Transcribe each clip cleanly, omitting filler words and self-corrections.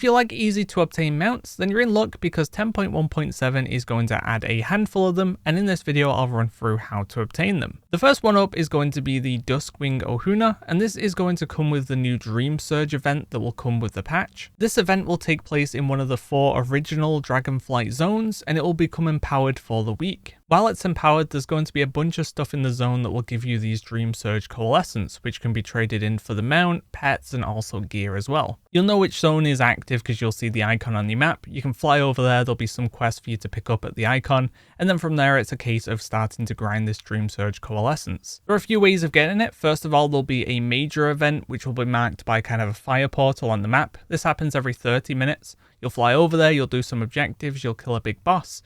If you like easy to obtain mounts, then you're in luck because 10.1.7 is going to add a handful of them, and in this video I'll run through how to obtain them. The first one up is going to be the Duskwing Ohuna, and this is going to come with the new Dream Surge event that will come with the patch. This event will take place in one of the 4 original Dragonflight zones, and it will become empowered for the week. While it's empowered, there's going to be a bunch of stuff in the zone that will give you these Dream Surge coalescence, which can be traded in for the mount, pets, and also gear as well. You'll know which zone is active because you'll see the icon on the map. You can fly over there, there'll be some quests for you to pick up at the icon, and then from there it's a case of starting to grind this Dream Surge coalescence. There are a few ways of getting it. First of all, there'll be a major event which will be marked by kind of a fire portal on the map. This happens every 30 minutes. You'll fly over there, you'll do some objectives, you'll kill a big boss.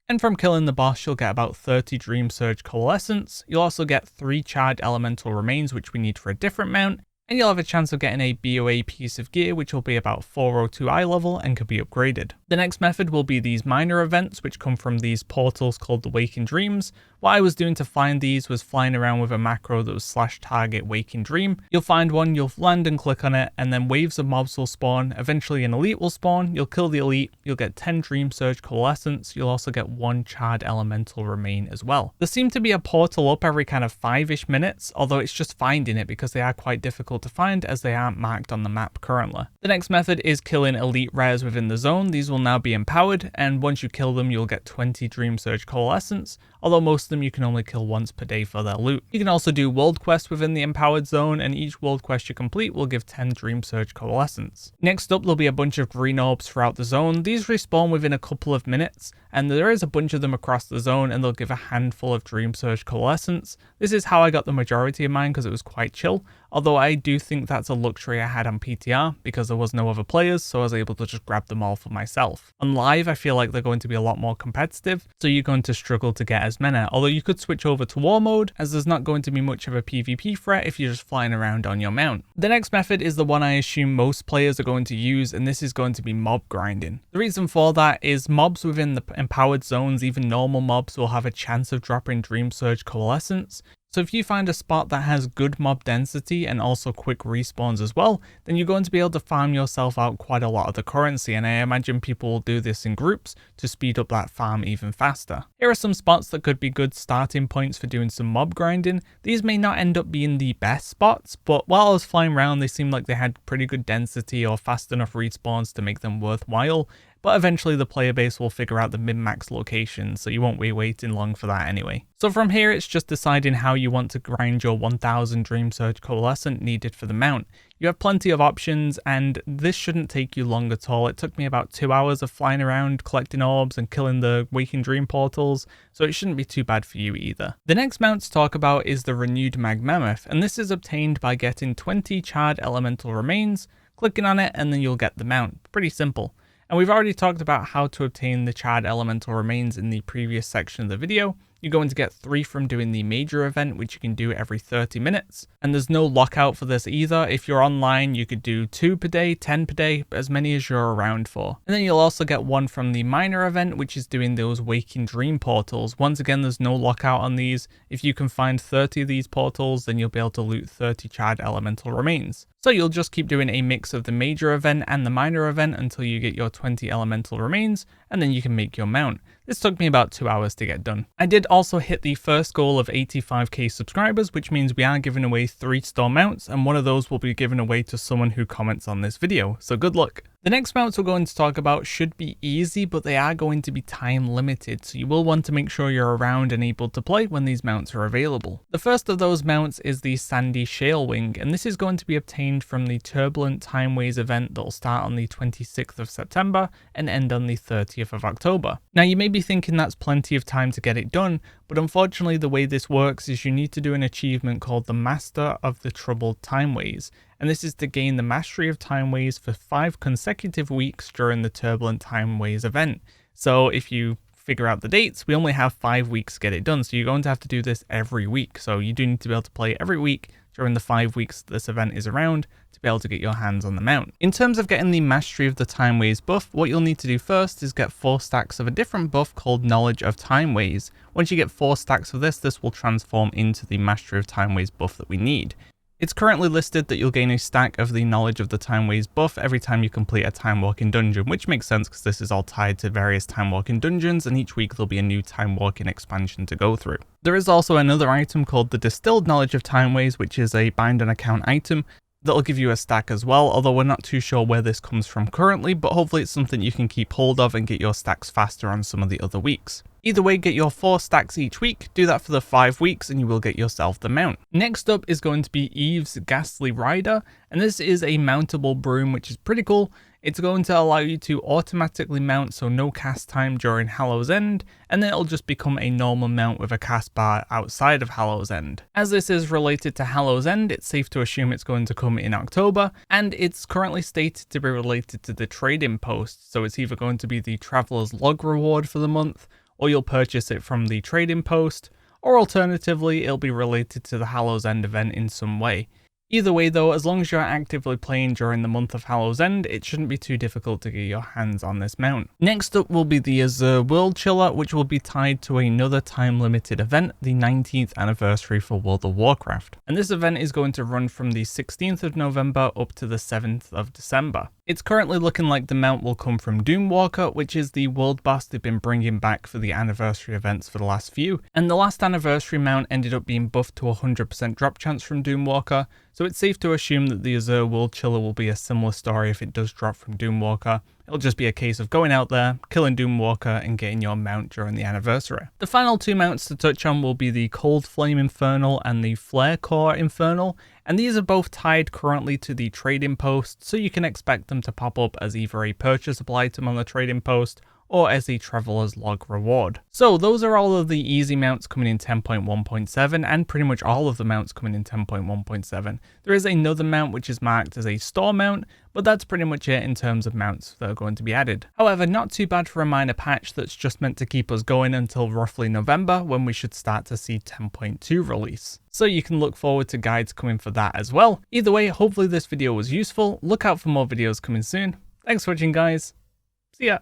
And from killing the boss, you'll get about 30 Dream Surge coalescence. You'll also get 3 charred elemental remains, which we need for a different mount. And you'll have a chance of getting a BOA piece of gear, which will be about 402 eye level and can be upgraded. The next method will be these minor events, which come from these portals called the Waking Dreams. What I was doing to find these was flying around with a macro that was /target Waking Dream. You'll find one, you'll land and click on it, and then waves of mobs will spawn. Eventually an elite will spawn, you'll kill the elite, you'll get 10 Dream Surge coalescence, you'll also get 1 charred elemental remain as well. There seemed to be a portal up every kind of 5-ish minutes, although it's just finding it because they are quite difficult to find as they aren't marked on the map currently. The next method is killing elite rares within the zone. These will now be empowered, and once you kill them you'll get 20 Dream Surge coalescence, although most of them you can only kill once per day for their loot. You can also do world quests within the empowered zone, and each world quest you complete will give 10 Dream Surge coalescence. Next up, there'll be a bunch of green orbs throughout the zone. These respawn within a couple of minutes, and there is a bunch of them across the zone, and they'll give a handful of Dream Surge coalescence. This is how I got the majority of mine because it was quite chill, although I do think that's a luxury I had on PTR because there was no other players, so I was able to just grab them all for myself. On live, I feel like they're going to be a lot more competitive, so you're going to struggle to get as many, although you could switch over to war mode as there's not going to be much of a PvP threat if you're just flying around on your mount. The next method is the one I assume most players are going to use, and this is going to be mob grinding. The reason for that is mobs within the empowered zones, even normal mobs, will have a chance of dropping Dream Surge coalescence. So if you find a spot that has good mob density and also quick respawns as well, then you're going to be able to farm yourself out quite a lot of the currency, and I imagine people will do this in groups to speed up that farm even faster. Here are some spots that could be good starting points for doing some mob grinding. These may not end up being the best spots, but while I was flying around they seemed like they had pretty good density or fast enough respawns to make them worthwhile. But eventually the player base will figure out the min-max locations, so you won't be waiting long for that anyway. So from here it's just deciding how you want to grind your 1000 Dream Surge coalescent needed for the mount. You have plenty of options, and this shouldn't take you long at all. It took me about 2 hours of flying around, collecting orbs and killing the Waking Dream portals, so it shouldn't be too bad for you either. The next mount to talk about is the renewed Magmammoth, and this is obtained by getting 20 charred elemental remains, clicking on it, and then you'll get the mount. Pretty simple. And we've already talked about how to obtain the charred elemental remains in the previous section of the video. You're going to get 3 from doing the major event, which you can do every 30 minutes. And there's no lockout for this either. If you're online, you could do 2 per day, 10 per day, as many as you're around for. And then you'll also get 1 from the minor event, which is doing those Waking Dream portals. Once again, there's no lockout on these. If you can find 30 of these portals, then you'll be able to loot 30 charred elemental remains. So you'll just keep doing a mix of the major event and the minor event until you get your 20 elemental remains, and then you can make your mount. This took me about 2 hours to get done. I did also hit the first goal of 85k subscribers, which means we are giving away 3 store mounts, and one of those will be given away to someone who comments on this video, so good luck. The next mounts we're going to talk about should be easy, but they are going to be time limited, so you will want to make sure you're around and able to play when these mounts are available. The first of those mounts is the Sandy Shalewing, and this is going to be obtained from the Turbulent Timeways event that will start on the 26th of September and end on the 30th of October. Now you may be thinking that's plenty of time to get it done, but unfortunately the way this works is you need to do an achievement called the Master of the Troubled Timeways, and this is to gain the mastery of Timeways for 5 consecutive weeks during the Turbulent Timeways event. So if you figure out the dates, we only have 5 weeks to get it done, so you're going to have to do this every week. So you do need to be able to play every week during the 5 weeks this event is around to be able to get your hands on the mount. In terms of getting the Mastery of the Timeways buff, what you'll need to do first is get 4 stacks of a different buff called Knowledge of Timeways. Once you get 4 stacks of this will transform into the Mastery of Timeways buff that we need. It's currently listed that you'll gain a stack of the Knowledge of the Timeways buff every time you complete a time walking dungeon, which makes sense because this is all tied to various time walking dungeons, and each week there'll be a new time walking expansion to go through. There is also another item called the Distilled Knowledge of Timeways, which is a bind on account item that'll give you a stack as well, although we're not too sure where this comes from currently, but hopefully it's something you can keep hold of and get your stacks faster on some of the other weeks. Either way, get your 4 stacks each week, do that for the 5 weeks and you will get yourself the mount. Next up is going to be Eve's Ghastly Rider, and this is a mountable broom which is pretty cool. It's going to allow you to automatically mount, so no cast time during Hallow's End, and then it'll just become a normal mount with a cast bar outside of Hallow's End. As this is related to Hallow's End, it's safe to assume it's going to come in October, and it's currently stated to be related to the trading post, so it's either going to be the Traveler's Log reward for the month, or you'll purchase it from the trading post, or alternatively it'll be related to the Hallow's End event in some way. Either way though, as long as you're actively playing during the month of Hallow's End, it shouldn't be too difficult to get your hands on this mount. Next up will be the Azure Worldchiller, which will be tied to another time limited event, the 19th anniversary for World of Warcraft. And this event is going to run from the 16th of November up to the 7th of December. It's currently looking like the mount will come from Doomwalker, which is the world boss they've been bringing back for the anniversary events for the last few. And the last anniversary mount ended up being buffed to 100% drop chance from Doomwalker, so it's safe to assume that the Azure Worldchiller will be a similar story if it does drop from Doomwalker. It'll just be a case of going out there, killing Doomwalker, and getting your mount during the anniversary. The final 2 mounts to touch on will be the Coldflame Infernal and the Flarecore Infernal, and these are both tied currently to the trading post, so you can expect them to pop up as either a purchasable item on the trading post or as a Traveler's Log reward. So those are all of the easy mounts coming in 10.1.7 and pretty much all of the mounts coming in 10.1.7. There is another mount which is marked as a store mount, but that's pretty much it in terms of mounts that are going to be added. However, not too bad for a minor patch that's just meant to keep us going until roughly November, when we should start to see 10.2 release. So you can look forward to guides coming for that as well. Either way, hopefully this video was useful. Look out for more videos coming soon. Thanks for watching guys. See ya.